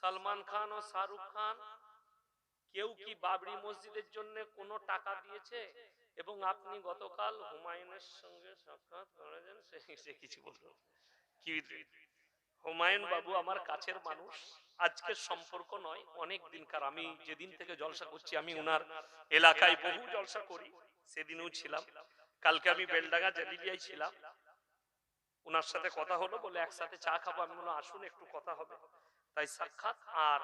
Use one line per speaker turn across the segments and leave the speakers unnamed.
সালমান খান ও শাহরুখ খান কেউ কি বাবরি মসজিদের জন্য কোনো টাকা দিয়েছে? এবং আপনি গতকাল হুমায়ুনের সঙ্গে সাক্ষাৎ করেছেন, সে কিছু বলল কি? হুমায়ুন বাবু আমার কাছের মানুষ, আজকের সম্পর্ক নয়, অনেক দিনকার। আমি যেদিন থেকে জলসা করছি, আমি উনার এলাকায় বহু জলসা করি, সেদিনও ছিলাম। কালকে আমি বেলডাঙ্গা জালিলিয়ায় ছিলাম, উনার সাথে কথা হলো, বলে একসাথে চা খাবো। আমি বললাম আসুন, একটু কথা হবে, তাই সাক্ষাৎ। আর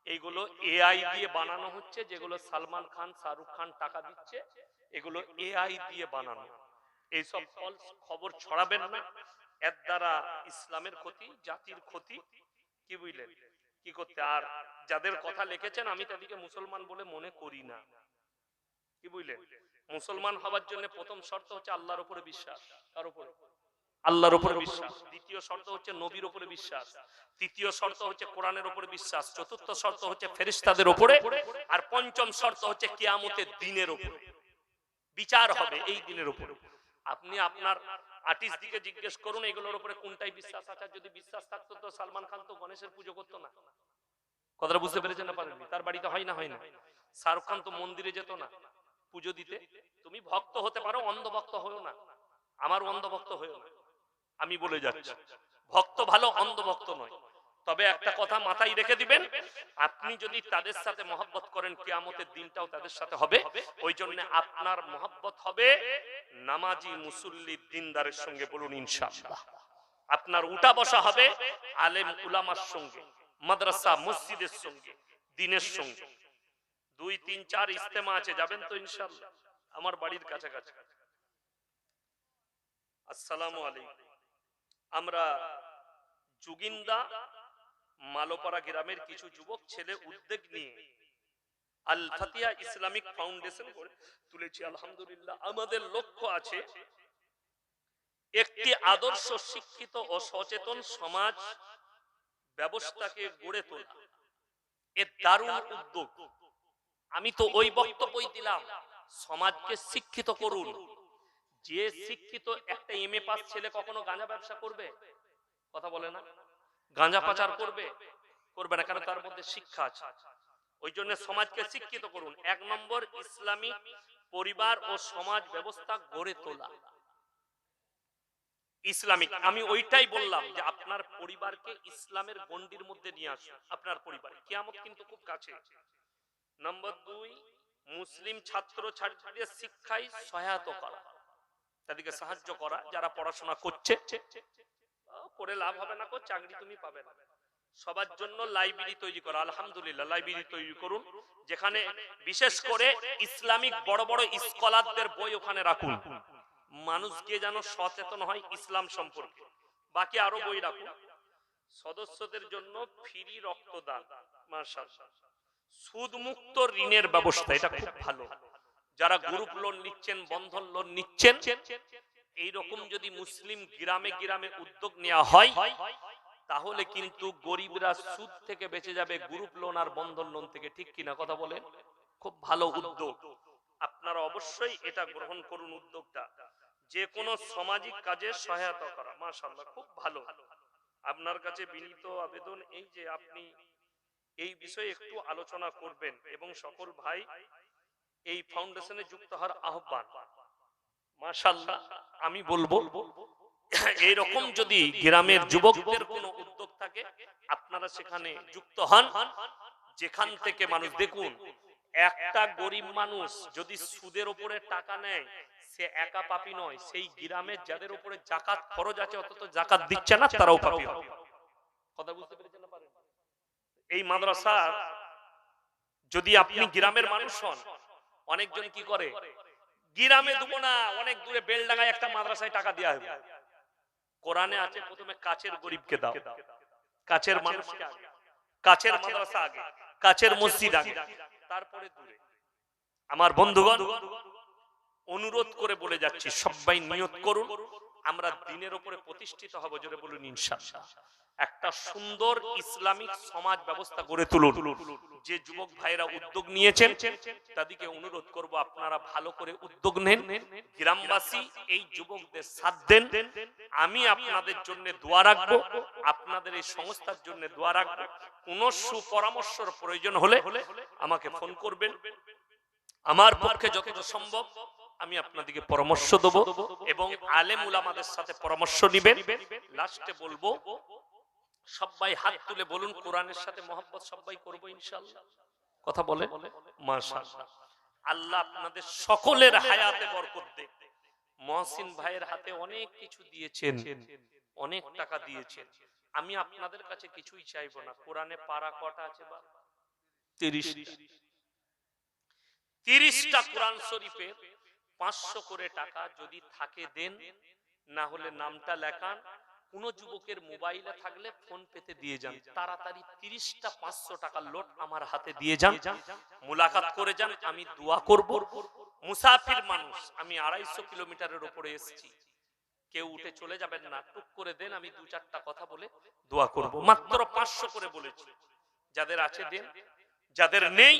এইগুলো এআই দিয়ে বানানো হচ্ছে, যেগুলো সালমান খান শাহরুখ খান টাকা দিচ্ছে, এগুলো এআই দিয়ে বানানো। এইসব ফলস খবর ছড়াবেন না, এর দ্বারা ইসলামের ক্ষতি, জাতির ক্ষতি। কি বুঝলেন? কি করতে? আর যাদের কথা লিখেছেন, আমি তাদেরকে মুসলমান বলে মনে করি না। কি বুঝলেন? মুসলমান হওয়ার জন্য প্রথম শর্ত হচ্ছে আল্লাহর উপরে বিশ্বাস। কার উপরে? আল্লাহর উপরে বিশ্বাস। দ্বিতীয় শর্ত হচ্ছে নবীর উপরে বিশ্বাস। তৃতীয় শর্ত হচ্ছে কোরআনের উপরে বিশ্বাস। চতুর্থ শর্ত হচ্ছে ফেরেশতাদের উপরে। আর পঞ্চম শর্ত হচ্ছে কিয়ামতের দিনের উপরে বিচার হবে, এই দিনের উপরে। আপনি আপনার আর্টিস্ট দিকে জিজ্ঞেস করুন এগুলোর উপরে কোনটাই বিশ্বাস আছে। যদি বিশ্বাস থাকতো তো সালমান খান তো গণেশের পুজো করতো না। কথাটা বুঝতে পেরেছেন না পারেননি? তার বাড়িতে হয় না, হয় না। শাহরুখ খান তো মন্দিরে যেত না পুজো দিতে। তুমি ভক্ত হতে পারো, অন্ধ ভক্ত হয়েও না। আমার অন্ধ ভক্ত হয়েও না, আমি বলে যাচ্ছি। ভক্ত ভালো, অন্ধ ভক্ত নয়। তবে একটা কথা মাথায় রেখে দিবেন, আপনি যদি তাদের সাথে মহব্বত করেন, কিয়ামতের দিনটাও তাদের সাথে হবে। ওই জন্য আপনার মহব্বত হবে নামাজি মুসল্লি দিনদারের সঙ্গে, বলুন ইনশাআল্লাহ। আপনার উঠা বসা হবে আলেম উলামার সঙ্গে, মাদ্রাসা মসজিদের সঙ্গে, দ্বীনের সঙ্গে। 2, 3, 4 ইজতেমা আছে, যাবেন তো ইনশাআল্লাহ? আমার বাড়ির কাছাকাছি। আসসালামু আলাইকুম। আমরা জুগিন্দা মালোপাড়া গ্রামের কিছু যুবক ছেলে উদ্যোগ নিয়ে আল ফাতিহা ইসলামিক ফাউন্ডেশন করে তুলেছি। আলহামদুলিল্লাহ। আমাদের লক্ষ্য আছে একটি আদর্শ, শিক্ষিত ও সচেতন সমাজ ব্যবস্থাকে গড়ে তোলা। এর দারুণ উদ্যোগ। আমি তো ওই বক্তব্যই দিলাম, সমাজকে শিক্ষিত করুন। যে শিক্ষিত, একটা এমএ পাস ছেলে কখনো গাঁজা ব্যবসা করবে? কথা বলে না। গাঁজা পাচার করবে? করবে না, কারণ তার মধ্যে শিক্ষা আছে। ওই জন্য সমাজকে শিক্ষিত করুন। 1 নম্বর, ইসলামিক পরিবার ও সমাজ ব্যবস্থা গড়ে তোলা। ইসলামিক, আমি ওইটাই বললাম যে আপনার পরিবারকে ইসলামের গণ্ডির মধ্যে নিয়ে আসুন। আপনার পরিবার, কিয়ামত কিন্তু খুব কাছে। নম্বর 2, মুসলিম ছাত্র ছাত্রীদের শিক্ষায় সহায়তা করা, তাদেরকে সাহায্য করা। যারা পড়াশোনা করছে, করে লাভ হবে না, চাকরি তুমি পাবে না। সবার জন্য লাইব্রেরি তৈরি করা। আলহামদুলিল্লাহ, লাইব্রেরি তৈরি করুন, যেখানে বিশেষ করে ইসলামিক বড় বড় স্কলারদের বই ওখানে রাখুন। মানুষ গিয়ে যেন সচেতন হয় ইসলাম সম্পর্কে। বাকি আরো বই রাখুন। সদস্যদের জন্য ফ্রি রক্তদান, মাশাআল্লাহ। সুদ মুক্ত ঋণের ব্যবস্থা, এটা খুব ভালো। যারা গ্রুপ লোন নিচ্ছেন, বন্ধন লোন নিচ্ছেন, এইরকম যদি মুসলিম গ্রামে গ্রামে উদ্যোগ নেওয়া হয়, তাহলে কিন্তু গরিবরা সুদ থেকে বেঁচে যাবে, গ্রুপ লোন আর বন্ধন লোন থেকে। ঠিক কিনা কথা বলেন? খুব ভালো উদ্যোগ। আপনারা অবশ্যই এটা গ্রহণ করুন, উদ্যোগটা। যে কোনো সামাজিক কাজে সহায়তা করা, মাশাআল্লাহ, খুব ভালো। আপনার কাছে বিনীত আবেদন এই যে আপনি এই বিষয়ে একটু আলোচনা করবেন এবং সকল ভাই এই ফাউন্ডেশনে যুক্ত হওয়ার আহ্বান। মাশাআল্লাহ, আমি বলবো এইরকম যদি গ্রামের যুবকদের কোনো উদ্যোগ থাকে, আপনারা সেখানে যুক্ত হন। যেখান থেকে মানুষ, দেখুন, একটা গরিব মানুষ যদি সুদের উপরে টাকা নেয়, সে একা পাপী নয়। সেই গ্রামের যাদের উপরে যাকাত ফরজ আছে, অথচ যাকাত দিচ্ছে না, তারাও পাপী হবে। কথা বুঝতে পেরেছেন না পারেন? এই মাদ্রাসা যদি আপনি গ্রামের মানুষ হন, অনেকজন কি করে, গ্রামে দেবো না, অনেক দূরে বেলডাঙ্গায় একটা মাদ্রাসায় টাকা দেওয়া হবে। কোরআনে আছে প্রথমে কাছের গরিবকে দাও, কাছের মানুষকে আগে, কাছের মাদ্রাসা আগে, কাছের মসজিদ আগে, তারপরে দূরে। আমার বন্ধুগণ, অনুরোধ করে বলে যাচ্ছি, সবাই নিয়ত করুন আমরা দিনের উপরে প্রতিষ্ঠিত হব, জোরে বলুন ইনশাআল্লাহ। একটা সুন্দর ইসলামিক সমাজ ব্যবস্থা গড়ে তুলুন। যে যুবক ভাইরা উদ্যোগ নিয়েছেন তাদেরকে অনুরোধ করব আপনারা ভালো করে উদ্যোগ নেন। গ্রামবাসী এই যুবকদের সাথ দেন। আমি আপনাদের জন্য দোয়া রাখবো, আপনাদের এই সংস্থার জন্য দোয়া রাখবো। কোন সুপরামর্শের প্রয়োজন হলে আমাকে ফোন করবেন। আমার পক্ষে যতটা সম্ভব আমি আপনাদেরকে পরামর্শ দেব এবং আলেম উলামাদের সাথে পরামর্শ নেবেন। লাস্টে বলবো, সবাই হাত তুলে বলুন কোরআনের সাথে মহব্বত সবাই করব ইনশাআল্লাহ। কথা বলে মাশাআল্লাহ। আল্লাহ আপনাদের সকলের হায়াতে বরকত দেন। মহসিন ভাইয়ের হাতে অনেক কিছু দিয়েছেন, অনেক টাকা দিয়েছেন। আমি আপনাদের কাছে কিছুই চাইবো না। কোরআনে পারা কটা আছে? 30টা কোরআন শরীফের 500 করে টাকা যদি থাকে দেন, না হলে নামটা লেখান। কোন যুবকের মোবাইলে থাকলে ফোন পেতে দিয়ে যান। তাড়াতাড়ি 30টা 500 টাকার লোট আমার হাতে দিয়ে যান, মুলাকাত করে যান। আমি দোয়া করব। মুসাফির মানুষ, আমি 250 কিলোমিটারের উপরে এসেছি, কেউ উঠে চলে যাবেন না। টুক করে দেন, আমি 2-4টা কথা বলে দোয়া করব। মাত্র 500 করে বলেছি। যাদের আছে দেন, যাদের নেই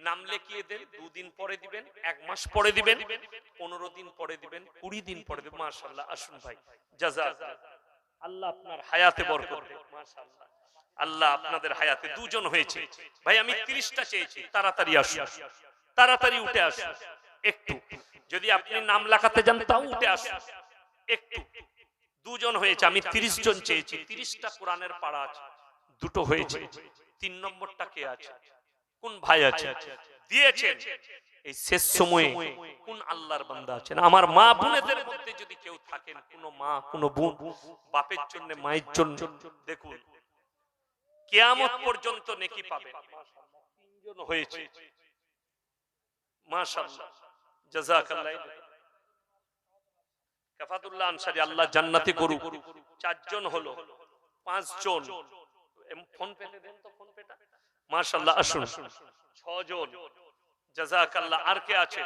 নাম লিখিয়ে দেন। 2 দিন পরে দিবেন, 1 মাস পরে দিবেন, 15 দিন পরে দিবেন, 20 দিন পরে দিবেন। মাশাআল্লাহ। আসুন ভাই, জাযাকাল্লাহ। আল্লাহ আপনার হায়াতে বরকত দেন। মাশাআল্লাহ। আল্লাহ আপনাদের হায়াতে। 2 জন হয়েছে ভাই, আমি 30টা চেয়েছি। তাড়াতাড়ি আসুন, তাড়াতাড়ি উঠে আসুন। একটু যদি আপনি নাম লেখাতে যান তাও উঠে আসুন একটু। 2 জন হয়েছে, আমি 30 জন চেয়েছি। 30টা কোরআনের পারা আছে, 2টো হয়েছে। 3 নম্বরটা কে আছে? কোন ভাই আছে? দিয়েছেন। এই শেষ সময়ে কোন আল্লাহর বান্দা আছেন? আমার মা বোনেদের মধ্যে যদি কেউ থাকেন, কোন মা কোন বোন বাপের জন্য মায়ের জন্য, দেখুন কিয়ামত পর্যন্ত নেকি পাবেন। মাশাআল্লাহ। 3 জন হয়েছে। মাশাআল্লাহ, জাযাকাল্লাহ। কাফাতুল্লাহ আনসারী, আল্লাহ জান্নাতি করুক। 4 জন হলো, 5 জন ফোন পেতে দেন তো, ফোন পেটা। মাশাআল্লাহ। আসুন 6 জন, জাযাকাল্লাহ। আর কে আছে?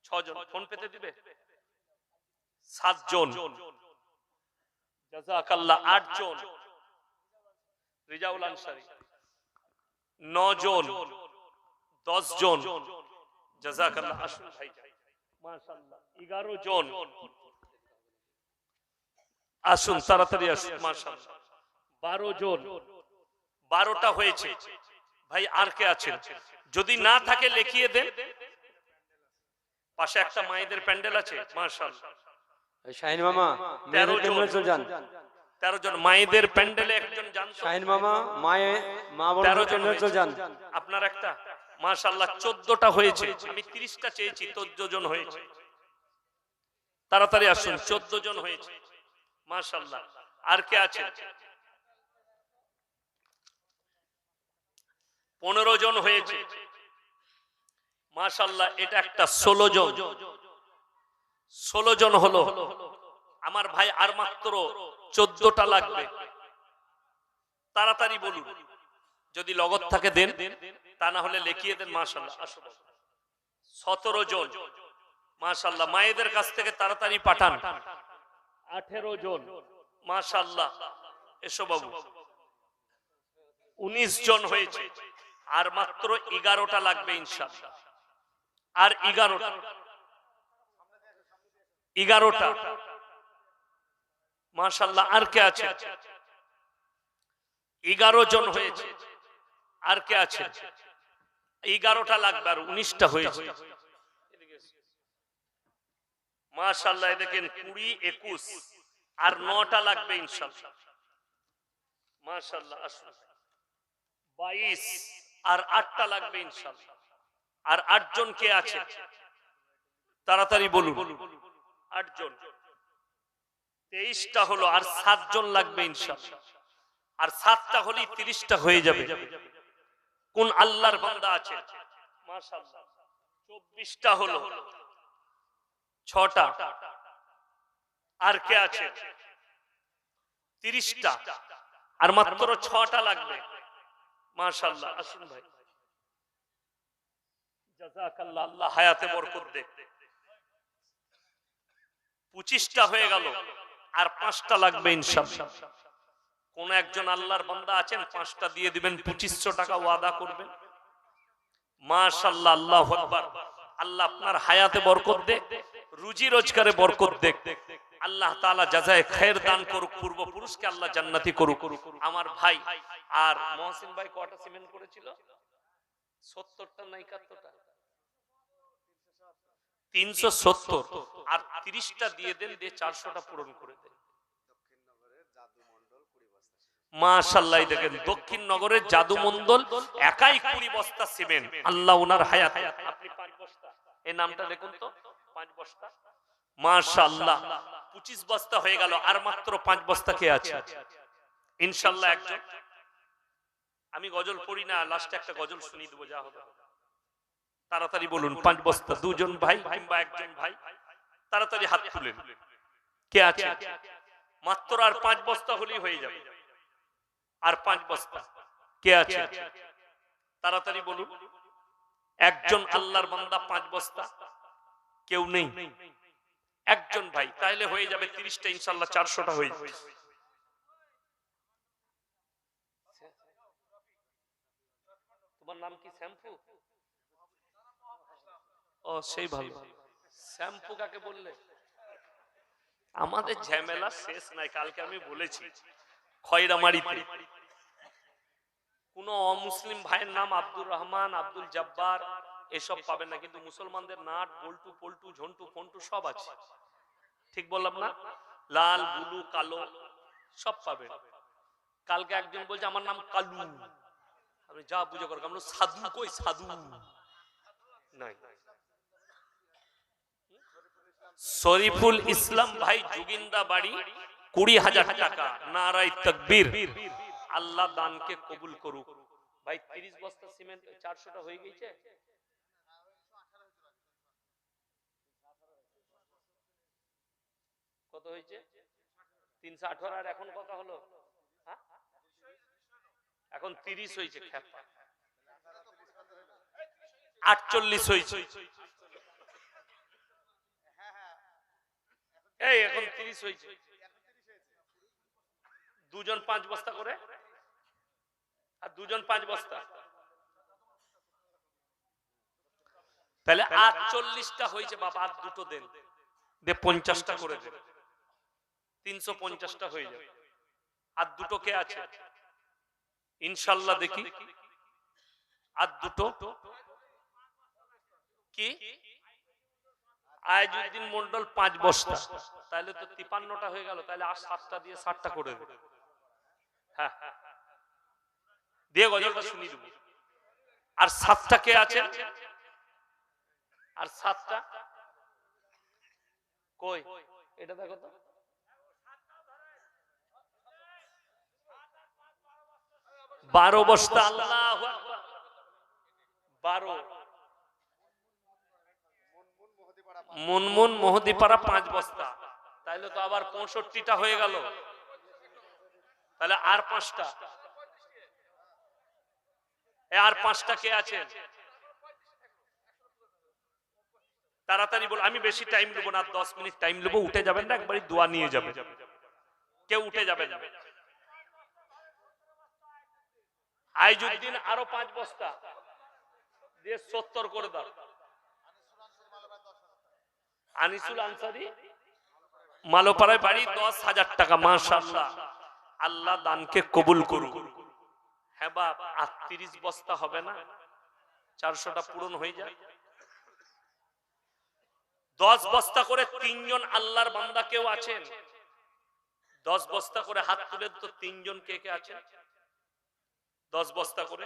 6 জন ফোন পেতে দিবে। 7 জন, জাযাকাল্লাহ। 8 জন, রিজাউল আনসারী। 9 জন, 10 জন, জাযাকাল্লাহ। আসুন ভাই, মাশাআল্লাহ। 11 জন, আসুন তাড়াতাড়ি আসুন। মাশাআল্লাহ। 12 জন, 12টা হয়েছে ভাই। আর কে আছেন? যদি না থাকে লিখিয়ে দেন। পাশে একটা মায়েদের প্যান্ডেল আছে। মাশাআল্লাহ।
শাহিন মামা,
13 জন, 13 জন মায়েদের প্যান্ডেলে একজন যান।
শাহিন মামা, মা বড়
13 জন
প্যান্ডেল যান।
আপনার একটা। মাশাআল্লাহ। 14টা হয়েছে, আমি 30টা চেয়েছি, 14 জন হয়েছে। তাড়াতাড়ি আসুন, 14 জন হয়েছে। মাশাআল্লাহ। আর কে আছে? 15 জন হয়েছে। মাশাআল্লাহ। এটা একটা 16 জন, 16 জন হলো। আমার ভাই আর মাত্র 14টা লাগবে। তাড়াতাড়ি বলুন, যদি লগত থাকে দেন, তা না হলে লিখিয়ে দেন। মাশাআল্লাহ। আসুন 17 জন। মাশাআল্লাহ। মায়েদের কাছ থেকে তাড়াতাড়ি পাঠান। 18 জন। মাশাআল্লাহ। এসো বাবু। 19 জন হয়েছে। আর মাত্র 11টা লাগবে ইনশাআল্লাহ। আর 11টা। মাশাআল্লাহ। আর কে আছে? 11 জন হয়েছে। আর কে আছে? 11টা লাগবে, আর 19টা হয়েছে। মাশাআল্লাহ। দেখেন 20, 21 আর 9টা লাগবে ইনশাআল্লাহ। মাশাআল্লাহ। আসুন 22 আর 8টা লাগবে ইনশাআল্লাহ। আর 8 জন কে আছে? তাড়াতাড়ি বলুন। 8 জন। 23টা হলো, আর 7 জন লাগবে ইনশাআল্লাহ। আর 7টা হলেই 30টা হয়ে যাবে। কোন আল্লাহর বান্দা আছে? মাশাআল্লাহ। 24টা হলো, 6টা। আর কে আছে? 30টা। আর মাত্র 6টা লাগবে। মাশাআল্লাহ। আসুন ভাই, জাযাকাল্লাহ। আল্লাহ হায়াতে বরকত দেন। 25টা হয়ে গেল, আর 5টা লাগবে ইনশাআল্লাহ। কোন একজন আল্লাহর বান্দা আছেন 5টা দিয়ে দিবেন, 2500 টাকা ওয়াদা করবেন। মাশাআল্লাহ, আল্লাহু আকবার। আল্লাহ আপনার হায়াতে বরকত দেখ, রুজি রোজগারে বরকত দেখ। আল্লাহ তাআলা জাযায়ে খায়ের দান করুক, পূর্বপুরুষকে আল্লাহ জান্নাতি করুক। আমার ভাই আর মহসিন ভাই কয়টা সিমেন্ট করেছিল? 70টা না 71টা? 370। আর 30টা দিয়ে দেন, দিয়ে 400টা পূরণ করে দেন। মাশাআল্লাহ, দেখেন দক্ষিণ নগরের জাদু মন্ডল একাই 20 বস্তা সিমেন্ট। আল্লাহ ওনার হায়াত। আপনি 5 বস্তা, এই নামটা দেখুন তো, 5 বস্তা। মাশাআল্লাহ, 25 বস্তা হয়ে গেল, আর মাত্র 5 বস্তা কে আছে? ইনশাআল্লাহ একজন। আমি গজল পড়ি না, লাস্টে একটা গজল শুনিয়ে দেবো, যা হবে। তাড়াতাড়ি বলুন 5 বস্তা। দুজন ভাই কিংবা একজন ভাই তাড়াতাড়ি হাত তুলেন, কে আছে? মাত্র আর 5 বস্তা হলেই হয়ে যাবে। আর 5 বস্তা কে আছে? তাড়াতাড়ি বলুন। একজন আল্লাহর বান্দা 5 বস্তা, কেউ নেই? একজন ভাই, তাহলে হয়ে যাবে 30টা ইনশাআল্লাহ, 400টা হয়ে যাবে। তোমার নাম কি? শ্যাম্পু? ও, সেই ভালো। শ্যাম্পু কাকে বললে? আমাদের ঝামেলা শেষ নাই। কালকে আমি বলেছি খয়রামারিতে কোন অমুসলিম ভাইয়ের নাম আব্দুর রহমান, আব্দুল জব্বার এসব পাবেন না, কিন্তু মুসলমানদের নাট, বল্টু, পল্টু, ঝন্টু, ফন্টু সব আছে। ঠিক বললাম না? লাল, বুলু, কালো সব পাবেন। কালকে একজন বলছে আমার নাম কালু। আমি যা বুঝে কর, আমরা সাধু কই? সাধু নাই। শরীফুল ইসলাম ভাই জুগিন্দা বাড়ি, 20,000 টাকা। নারায়ে তাকবীর। আল্লাহ দানকে কবুল করুক। ভাই 30 বস্তা সিমেন্ট, 400টা হয়ে গেছে। কত হয়েছে? 318। আর এখন কত হলো? হ্যাঁ, এখন 30 হয়েছে। 48 হয়েছে। এই এখন 30 হয়েছে। দুজন 5 বস্তা করে, আর দুজন 5 বস্তা, তাহলে 48টা হয়েছে। বাবা আর দুটো দেন, দে 50টা করে দেন, 350টা হয়ে যাবে। আর দুটো কে আছে? ইনশাআল্লাহ দেখি। আর দুটো কি? আইজউদ্দিন মন্ডল 5 বস্তা, তাহলে তো 53টা হয়ে গেল। তাহলে আর 7টা দিয়ে 60টা করে দেন। হ্যাঁ, দিয়ে গজলটা শুনিয়ে দেব। আর 7টা কে আছে? আর 7টা কই? এটা দেখো তো। 12 বস্তা। আল্লাহু আকবার। 12। মুনমুন মহদিপাড়া 5 বস্তা, তাইলে তো আবার 65টা হয়ে গেল। তাহলে আর 5টা, আর 5টা কে আছে? তাড়াতাড়ি বল, আমি বেশি টাইম নেব না, 10 মিনিট টাইম নেব। উঠে যাবেন না, একবারই দোয়া নিয়ে যাবেন। কেউ উঠে যাবেন না। আইজউদ্দিন আরো 5 বস্তা দিয়ে 70 করে দাও। আনিসুল আনসারী মালোপাড়ায় বাড়ি, 10,000 টাকা। মাশাআল্লাহ, আল্লাহ দানকে কবুল করুক। হ্যাঁ বাপ, 30 বস্তা হবে না? 400টা পূরণ হয়ে যায়। 10 বস্তা করে 3 জন আল্লাহর বান্দা কেউ আছেন? 10 বস্তা করে হাত তুলে তো 3 জন কে কে আছেন? 10 বস্তা করে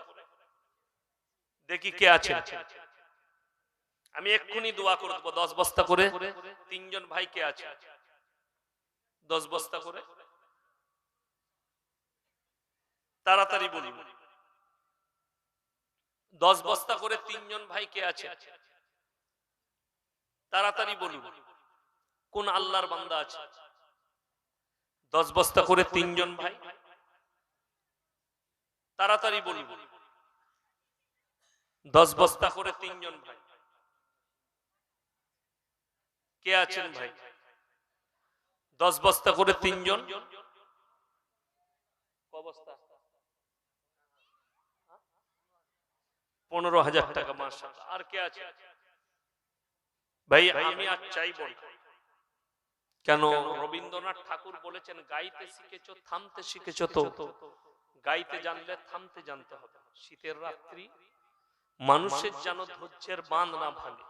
দেখি কে আছে। আমি এক্ষুনি দোয়া করে দেবো। 10 বস্তা করে 3 জন ভাই কে আছে? 10 বস্তা করে তাড়াতাড়ি বলুন। 10 বস্তা করে 3 জন ভাই কে আছে? তাড়াতাড়ি বলুন। কোন আল্লাহর বান্দা আছে? 10 বস্তা করে 3 জন ভাই, তাড়াতাড়ি বলুন। 10 বস্তা করে 3 জন ভাই কে আছেন ভাই? 10 বস্তা করে 3 জন, ক বস্তা? 15,000 টাকা। মাশাআল্লাহ। আর কে আছে? ভাই আমি আর চাইব না। কেন? রবীন্দ্রনাথ ঠাকুর বলেছেন, গাইতে শিখেছো থামতে শিখেছো তো, গাইতে জানলে থামতে জানতে হবে। শীতের রাত্রি, মানুষের যেন ধৈর্যের বাঁধ না ভাঙে।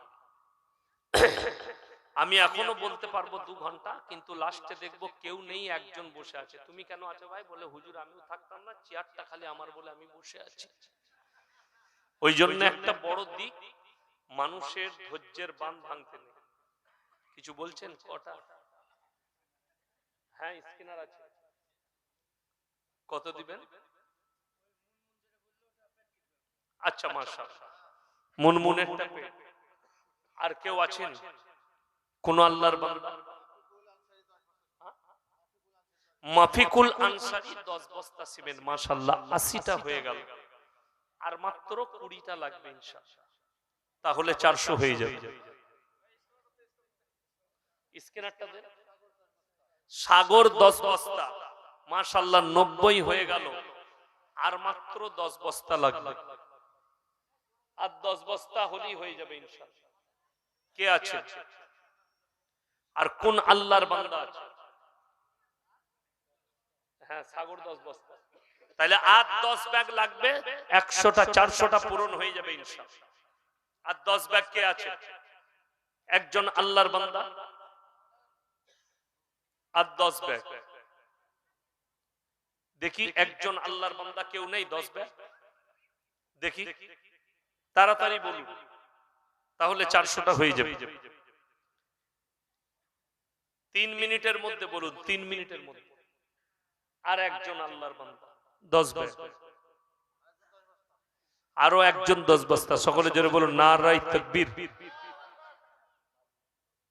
আমি এখনো বলতে পারবো 2 ঘন্টা, কিন্তু লাস্টে দেখবো কেউ নেই, একজন বসে আছে। তুমি কেন আছো ভাই? বলে হুজুর আমিও থাকতাম না, চেয়ারটা খালি আমার বলে আমি বসে আছি। ওই জন্য একটা বড় দিক, মানুষের ধৈর্যের বাঁধ ভাঙতে নেই। কিছু বলছেন? কটা? হ্যাঁ, স্ক্যানার আছে। কত দিবেন? আচ্ছা, মাশাআল্লাহ। মুনমুনেরটা পেয়ে। আর কেউ আছেন কোন আল্লাহর বান্দা? মাফিকুল আনসারী 10 বস্তা সিমেন্ট। মাশাআল্লাহ, 80টা হয়ে গেল। আর মাত্র 20টা লাগবে ইনশাআল্লাহ, তাহলে 400 হয়ে যাবে। স্ক্যানারটা দেন। সাগর 10 বস্তা। মাশাআল্লাহ, 90 হয়ে গেল। আর মাত্র 10 বস্তা লাগবে। আর 10 বস্তা হলেই হয়ে যাবে ইনশাআল্লাহ। কে আছে? আর কোন আল্লাহর বান্দা আছে? হ্যাঁ, সাগর 10 বস্তা। তাহলে আর 10 ব্যাগ লাগবে, 100টা 400টা পূরণ হয়ে যাবে ইনশাআল্লাহ। আর 10 ব্যাগ কে আছে? একজন আল্লাহর বান্দা। আর 10 ব্যাগ দেখি, একজন আল্লাহর বান্দা কেউ নেই? 10 ব্যাগ দেখি, তাড়াতাড়ি বলুন, তাহলে 400টা হয়ে যাবে। 3 মিনিটের মধ্যে বলুন, 3 মিনিটের মধ্যে। আর একজন আল্লাহর বান্দা 10 ব্যাগ। আরো একজন 10 বস্তা। সকলে জোরে বলুন নারায়ে তাকবীর।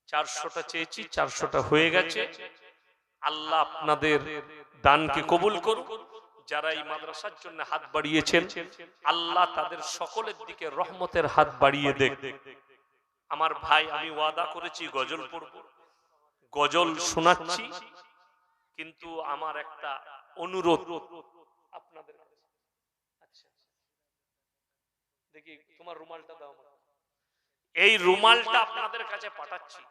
400টা চেয়েছি, 400টা হয়ে গেছে। আল্লাহ আপনাদের দানকে কবুল করুন। যারা এই মাদ্রাসার জন্য হাত বাড়িয়েছেন, আল্লাহ তাদের সকলের দিকে রহমতের হাত বাড়িয়ে দেন। আমার ভাই, আমি ওয়াদা করেছি গজল পড়ব, গজল শোনাচ্ছি, কিন্তু আমার একটা অনুরোধ আপনাদের কাছে। আচ্ছা, দেখি তোমার রুমালটা দাও। এই রুমালটা আপনাদের কাছে পাঠাচ্ছি।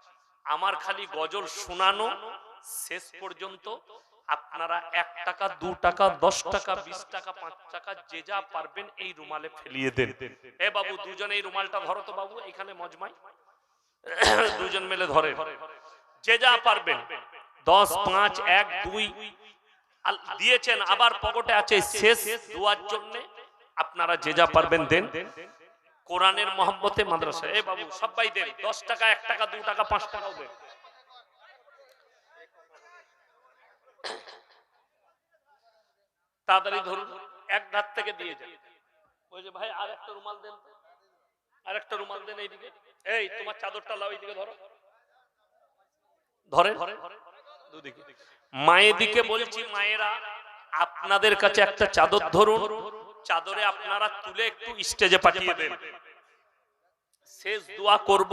আমার খালি গজল শোনানো শেষ পর্যন্ত আপনারা 1 টাকা 2 টাকা 10 টাকা 20 টাকা 5 টাকা যে যা পারবেন এই রুমালে ফেলিয়ে দেন। এ বাবু, দুজন এই রুমালটা ধরো তো বাবু, এখানে মজমাই দুজন মিলে ধরে, যে যা পারবেন 10 5 1 2 দিয়েছেন, আবার পকেটে আছে শেষ দোয়ার জন্য, আপনারা যে যা পারবেন দেন। কোরআনের মহব্বতে মাদ্রাসা। এ বাবু সবাই দেন, 10 টাকা 1 টাকা 2 টাকা 5 টাকাও দেন। তাড়াতাড়ি ধরুন, এক ধার থেকে দিয়ে যান। ওই যে ভাই, আর একটা রুমাল দেন, আর একটা রুমাল দেন এইদিকে। এই তোমার চাদরটা লাও, এইদিকে ধরো, ধরে দুদিকে। মায়ের দিকে বলছি, মায়েরা আপনাদের কাছে একটা চাদর ধরুন, চাদরে আপনারা তুলে একটু স্টেজে পাঠিয়ে দেন। শেষ দোয়া করব,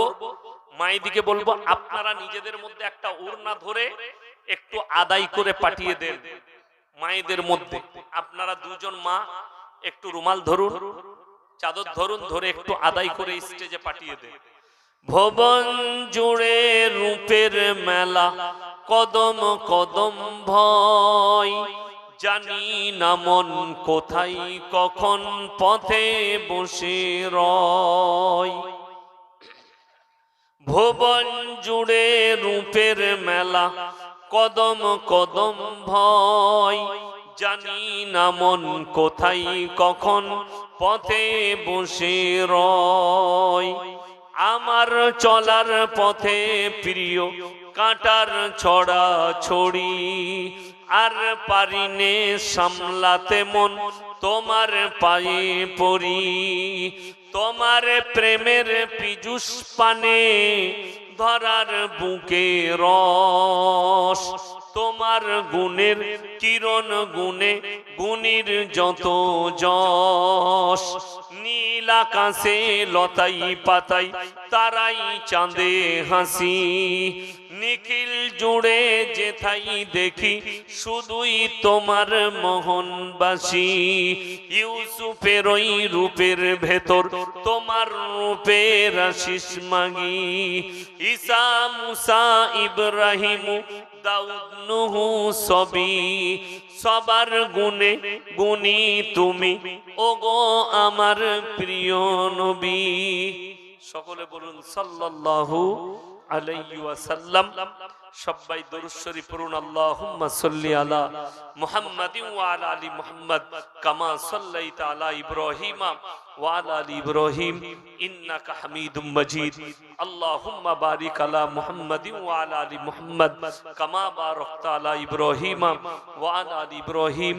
মায়ের দিকে বলবো আপনারা নিজেদের মধ্যে একটা ওড়না ধরে একটু আদায় করে পাঠিয়ে দেন। মায়েদের মধ্যে আপনারা দুজন মা একটু রুমাল ধরুন, চাদর ধরুন, ধরে একটু আদায় করে স্টেজে পাঠিয়ে দেন। ভুবন জুড়ে রূপের মেলা, কদম কদম ভয়, জানি না মন কোথায় কখন পথে বসে রয়। ভুবন জুড়ে রূপের মেলা, কদম কদম ভয়, জানি না মন কোথায় কখন পথে বসে রয়। আমার চলার পথে প্রিয় কাঁটার ছড়া ছড়ি, আর পারিনে সামলাতে মন তোমার পায়ে পড়ি। তোমার প্রেমের পীযুষ পানে ধরার বুকে রস, তোমার গুণের কিরণ গুণে গুণীর যত যশ। নীল আকাশে লতাই পাতাই তারাই চাঁদে হাসি, নিখিল জুড়ে যেথাই দেখি শুধুই তোমার মোহনবাসী। ইউসুফের ওই রূপের ভেতর তোমার রূপের আশিস মাগি। ঈসা মুসা ইব্রাহিম দাউদ নূহ সবই সবার গুণে গুণী তুমি, ওগো আমার প্রিয় নবী। সকলে বলুন সাল্লাল্লাহু আলাইহি ওয়াসাল্লাম। সবাই দরুদ শরীফ পড়ুন। আল্লাহুম্মা সাল্লি আলা মুহাম্মাদিন ওয়া আলা আলি মুহাম্মাদ কামা সাল্লাইতা আলা ইব্রাহিম ওয়া আলা আলি ইব্রাহিম ইন্নাকা হামিদুম মাজিদ। আল্লাহুম্মা বারিক আলা মুহাম্মাদিন ওয়া আলা আলি মুহাম্মাদ কামা বারাকতা আলা ইব্রাহিম ওয়া আলা আলি ইব্রাহিম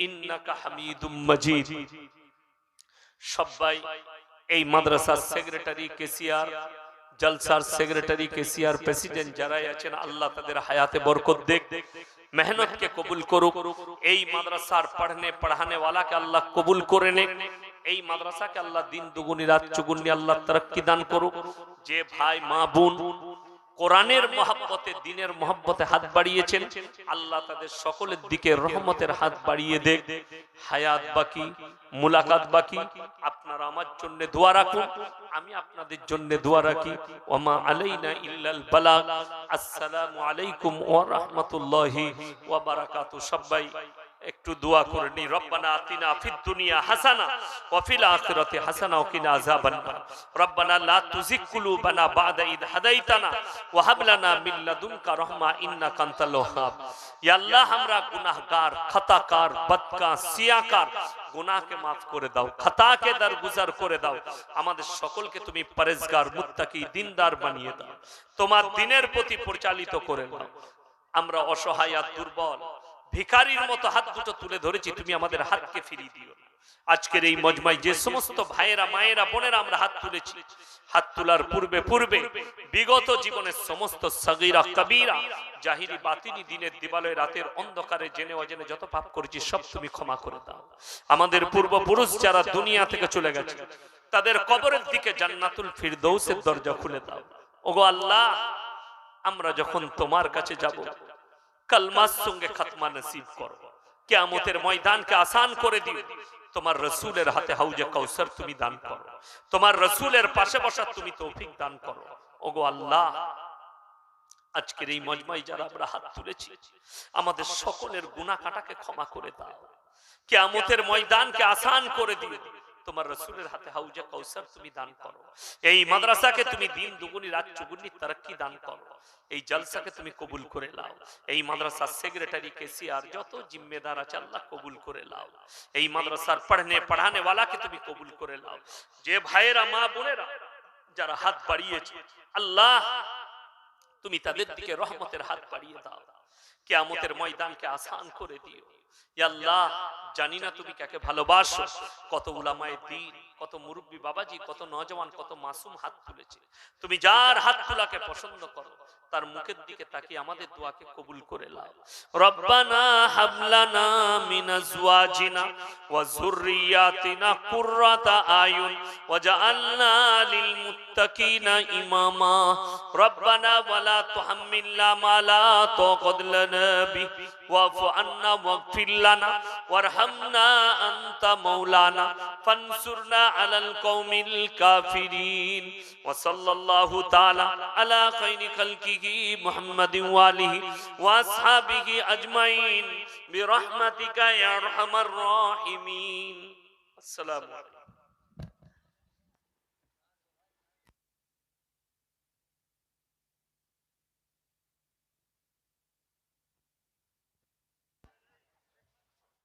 ইন্নাকা হামিদুম মাজিদ। সবাই এই মাদ্রাসার সেক্রেটারি, কেসিআর, জলসার সেক্রেটারি, কেসিআর, প্রেসিডেন্ট যারাই আছেন, আল্লাহ তাদের হায়াতে বরকত দেখ, মেহনতকে কবুল করুক। এই মাদ্রাসার পড়ানে ওয়ালাকে আল্লাহ কবুল করে নে। এই মাদ্রাসাকে আল্লাহ দিন দুগুনি রাত চুগুনি আল্লাহ তারাক্কি দান করুক। যে ভাই মা বোন কোরআনের মহব্বতে, দিনের মহব্বতে হাত বাড়িয়েছেন, আল্লাহ তাদের সকলের দিকে রহমতের হাত বাড়িয়ে দেখ। হায়াত বাকি, মুলাকাত বাকি। আপনারা আমার জন্য দোয়া রাখুন, আমি আপনাদের জন্য দোয়া রাখি। ওমা আলাইনা ইল্লাল বালাগ। আসসালামু আলাইকুম ওয়া রাহমাতুল্লাহি ওয়া বারাকাতুহু। সবাই একটু দোয়া করে নি। রব্বানা আতিনা ফিদ দুনিয়া হাসানা ওয়া ফিল আখিরাতি হাসানা ওয়া কিনা আযাবান নার। রব্বানা লা তুযিগ কুলুবানা বা'দা ইদ হাদাইতানা ওয়া হাব লানা মিন লাদুনকা রাহমা ইন্নাকা আনতাল ওয়াহ্হাব। ইয়া আল্লাহ, আমরা গুনাহগার, খাতাকার, বদকার, সিয়াকার, গুনাহকে মাফ করে দাও, খাতাকে দরগুজার করে দাও। আমাদের সকলকে তুমি পরেজগার, মুত্তাকি, দিনদার বানিয়ে দাও। তোমার দিনের প্রতি পরিচালিত করে দাও। আমরা অসহায় আর দুর্বল ভিখারির মতো হাত দুটো তুলে ধরেছি, তুমি আমাদের হাতকে ফিরিয়ে দিও। আজকের এই মজমায় যে সমস্ত ভাইয়েরা, মায়েরা, বোনেরা আমরা হাত তুলেছি, হাত তোলার পূর্বে বিগত জীবনের সমস্ত সগীরা কবীরা, জাহিরি বাতিনি, দিনের দিবালয়, রাতের অন্ধকারে জেনে অজেনে যত পাপ করেছি সব তুমি ক্ষমা করে দাও। আমাদের পূর্বপুরুষ যারা দুনিয়া থেকে চলে গেছে, তাদের কবরের দিকে জান্নাতুল ফিরদৌসের দরজা খুলে দাও। ওগো আল্লাহ, আমরা যখন তোমার কাছে যাব, কালমার সঙ্গে খাতমা নসিব করো। কিয়ামতের ময়দানকে আসান করে দিও। তোমার রাসূলের হাতে হাউজে কাউসার তুমি দান করো। তোমার রাসূলের পাশে বসা তুমি তৌফিক দান করো। ওগো আল্লাহ, আজকের এই মজমায় যারা আমরা হাত তুলেছি, আমাদের সকলের গুনাহ কাটাকে ক্ষমা করে দাও। কিয়ামতের ময়দানকে আসান করে দিও। তোমার রাসূলের হাতে হাউজে কাউসার তুমি দান করো। এই মাদ্রাসাকে তুমি দিন দুগুনি রাত চুগুনি তারাক্কি দান করো। এই জলসাকে তুমি কবুল করে নাও। এই মাদ্রাসার সেক্রেটারি, কেসিআর, যত জিম্মেদার আছে আল্লাহ কবুল করে নাও। এই মাদ্রাসার পড়ানে ওয়ালাকে তুমি কবুল করে নাও। যে ভাইয়েরা, মা বোনেরা যারা হাত বাড়িয়েছে, আল্লাহ তুমি তাদের দিকে রহমতের হাত বাড়িয়ে দাও। কিয়ামতের ময়দানকে আসান করে দিও। ইয়া আল্লাহ, জানি না তুমি কাকে ভালোবাসো। কত উলামায়ে দ্বীন, কত মুরব্বী বাবাজি, কত নওজওয়ান, কত মাসুম হাত তুলেছে। তুমি যার হাত তোলাকে পছন্দ করো, তার মুখের দিকে তাকিয়ে আমাদের দোয়াকে কবুল করে নাও। রব্বানা হাবলানা মিন আজওয়াজিনা ওয়া যুররিয়াতিনা কুররাতা আয়ুন ওয়াজআলনা লিল মুত্তাকিনা ইমামা। রব্বানা ওয়ালা তুহাম্মিলনা মা লা তাকাত লানা বিহি ওয়াফু আন্না ওয়াগফির লানা ওয়ারহামনা আনতা মাওলানা ফানসুরনা আলাল কওমিল কাফিরিন। ওয়া সাল্লাল্লাহু তাআলা আলা খায়রি খালকিহি মুহাম্মাদিন ওয়া আলিহি ওয়া আসহাবিহি আজমাইন বিরহমাতিকা ইয়া আরহামার রাহিমিন। আসসালামু আলাইকুম।